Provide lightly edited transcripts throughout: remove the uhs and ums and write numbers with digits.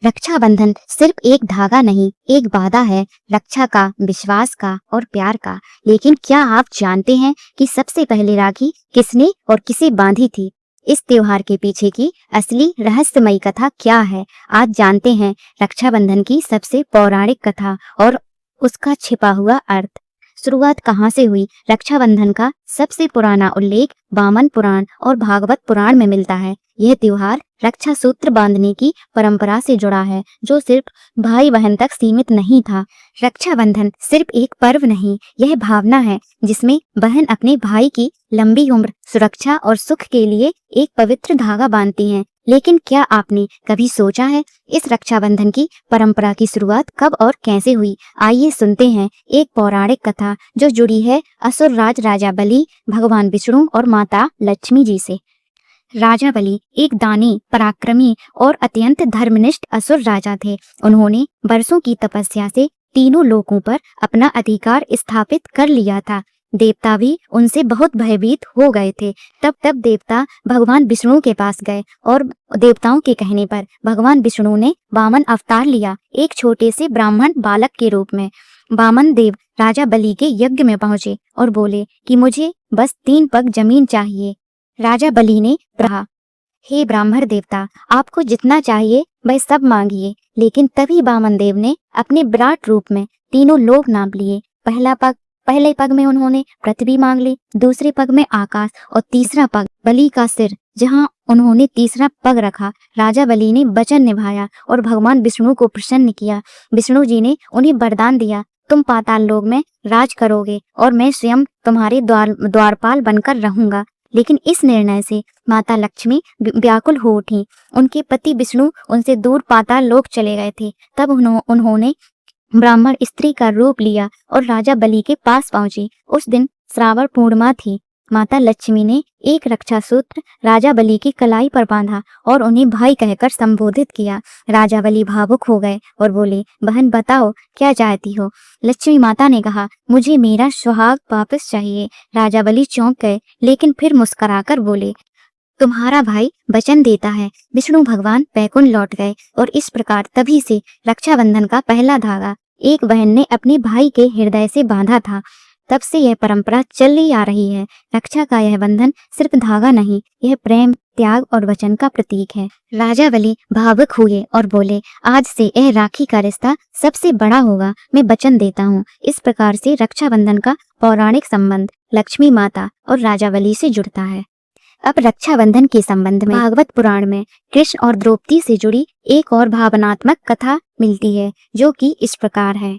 रक्षाबंधन सिर्फ एक धागा नहीं, एक वादा है, रक्षा का, विश्वास का और प्यार का। लेकिन क्या आप जानते हैं कि सबसे पहले राखी किसने और किसे बांधी थी? इस त्योहार के पीछे की असली रहस्यमयी कथा क्या है? आज जानते हैं रक्षाबंधन की सबसे पौराणिक कथा और उसका छिपा हुआ अर्थ। शुरुआत कहाँ से हुई? रक्षाबंधन का सबसे पुराना उल्लेख वामन पुराण और भागवत पुराण में मिलता है। यह त्योहार रक्षा सूत्र बांधने की परंपरा से जुड़ा है, जो सिर्फ भाई बहन तक सीमित नहीं था। रक्षाबंधन सिर्फ एक पर्व नहीं, यह भावना है जिसमें बहन अपने भाई की लंबी उम्र, सुरक्षा और सुख के लिए एक पवित्र धागा बांधती हैं। लेकिन क्या आपने कभी सोचा है इस रक्षाबंधन की परंपरा की शुरुआत कब और कैसे हुई? आइए सुनते हैं एक पौराणिक कथा जो जुड़ी है असुर राजा बलि, भगवान विष्णु और माता लक्ष्मी जी से। राजा बलि एक दानी, पराक्रमी और अत्यंत धर्मनिष्ठ असुर राजा थे। उन्होंने वर्षों की तपस्या से तीनों लोकों पर अपना अधिकार स्थापित कर लिया था। देवता भी उनसे बहुत भयभीत हो गए थे। तब देवता भगवान विष्णु के पास गए और देवताओं के कहने पर भगवान विष्णु ने वामन अवतार लिया, एक छोटे से ब्राह्मण बालक के रूप में। वामन देव राजा बलि के यज्ञ में पहुंचे और बोले कि मुझे बस 3 पग जमीन चाहिए। राजा बलि ने कहा, हे ब्राह्मण देवता, आपको जितना चाहिए वह सब मांगिए। लेकिन तभी वामन देव ने अपने विराट रूप में तीनों लोक नाप लिए। पहले पग में उन्होंने पृथ्वी मांग ली, दूसरे पग में आकाश और तीसरा पग बलि का सिर। जहां उन्होंने तीसरा पग रखा, राजा बलि ने वचन निभाया और भगवान विष्णु को प्रसन्न किया। विष्णु जी ने उन्हें वरदान दिया, तुम पाताल लोक में राज करोगे और मैं स्वयं तुम्हारे द्वारपाल बनकर रहूंगा। लेकिन इस निर्णय से माता लक्ष्मी व्याकुल हो उठी। उनके पति विष्णु उनसे दूर पाताल लोक चले गए थे। तब उन्होंने ब्राह्मण स्त्री का रूप लिया और राजा बलि के पास पहुंची। उस दिन श्रावण पूर्णिमा थी। माता लक्ष्मी ने एक रक्षा सूत्र राजा बलि की कलाई पर बांधा और उन्हें भाई कहकर संबोधित किया। राजा बलि भावुक हो गए और बोले, बहन बताओ क्या चाहती हो? लक्ष्मी माता ने कहा, मुझे मेरा सुहाग वापस चाहिए। राजा बलि चौंक गए, लेकिन फिर मुस्कुराकर बोले, तुम्हारा भाई वचन देता है। विष्णु भगवान बैकुंठ लौट गए और इस प्रकार तभी से रक्षाबंधन का पहला धागा एक बहन ने अपने भाई के हृदय से बांधा था। तब से यह परंपरा चली आ रही है। रक्षा का यह बंधन सिर्फ धागा नहीं, यह प्रेम, त्याग और वचन का प्रतीक है। राजा बलि भावुक हुए और बोले, आज से यह राखी का रिश्ता सबसे बड़ा होगा, मैं वचन देता हूँ। इस प्रकार से रक्षाबंधन का पौराणिक संबंध लक्ष्मी माता और राजा बलि से जुड़ता है। अब रक्षाबंधन के संबंध में भागवत पुराण में कृष्ण और द्रौपदी से जुड़ी एक और भावनात्मक कथा मिलती है, जो कि इस प्रकार है।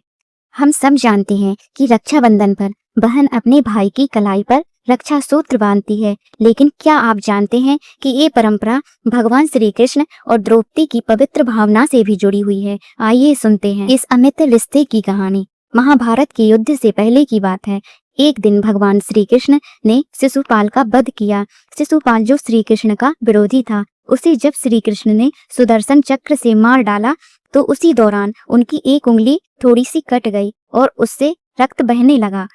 हम सब जानते हैं कि रक्षाबंधन पर बहन अपने भाई की कलाई पर रक्षा सूत्र बांधती है। लेकिन क्या आप जानते हैं कि ये परंपरा भगवान श्री कृष्ण और द्रौपदी की पवित्र भावना से भी जुड़ी हुई है? आइए सुनते हैं इस अमिट रिश्ते की कहानी। महाभारत के युद्ध से पहले की बात है। एक दिन भगवान श्री कृष्ण ने शिशुपाल का वध किया। शिशुपाल जो श्री कृष्ण का विरोधी था, उसे जब श्री कृष्ण ने सुदर्शन चक्र से मार डाला तो उसी दौरान उनकी एक उंगली थोड़ी सी कट गई और उससे रक्त बहने लगा।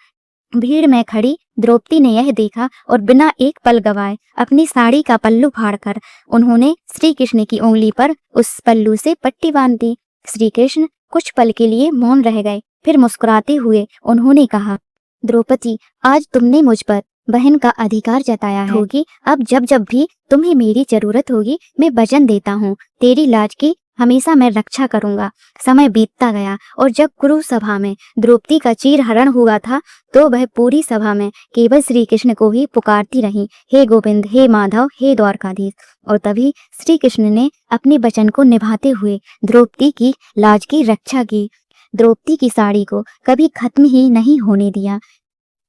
भीड़ में खड़ी द्रौपदी ने यह देखा और बिना एक पल गवाए अपनी साड़ी का पल्लू फाड़कर उन्होंने श्री कृष्ण की उंगली पर उस पल्लू से पट्टी बांध दी। श्री कृष्ण कुछ पल के लिए मौन रह गए, फिर मुस्कुराते हुए उन्होंने कहा, द्रौपदी, आज तुमने मुझ पर बहन का अधिकार जताया होगी। अब जब भी तुम्हें मेरी जरूरत होगी, मैं वचन देता हूँ, तेरी लाज की हमेशा मैं रक्षा करूंगा। समय बीतता गया और जब कुरु सभा में द्रौपदी का चीरहरण हुआ था, तो वह पूरी सभा में केवल श्री कृष्ण को ही पुकारती रही, हे गोविंद, हे माधव, हे द्वारकाधीश। और तभी श्री कृष्ण ने अपने वचन को निभाते हुए द्रौपदी की लाज की रक्षा की। द्रौपदी की साड़ी को कभी खत्म ही नहीं होने दिया।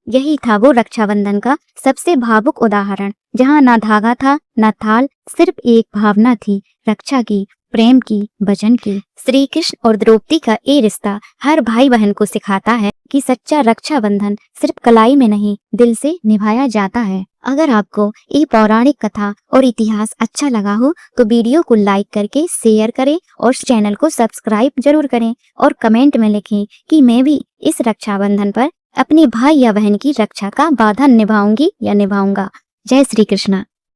यही था वो रक्षाबंधन का सबसे भावुक उदाहरण, जहाँ ना धागा था ना थाल, सिर्फ एक भावना थी, रक्षा की, प्रेम की, वचन की। श्री कृष्ण और द्रौपदी का ये रिश्ता हर भाई बहन को सिखाता है कि सच्चा रक्षाबंधन सिर्फ कलाई में नहीं, दिल से निभाया जाता है। अगर आपको ये पौराणिक कथा और इतिहास अच्छा लगा हो तो वीडियो को लाइक करके शेयर करें और चैनल को सब्सक्राइब जरूर करें और कमेंट में लिखें कि मैं भी इस रक्षाबंधन पर अपने भाई या बहन की रक्षा का वादा निभाऊंगी या निभाऊंगा। जय श्री कृष्ण।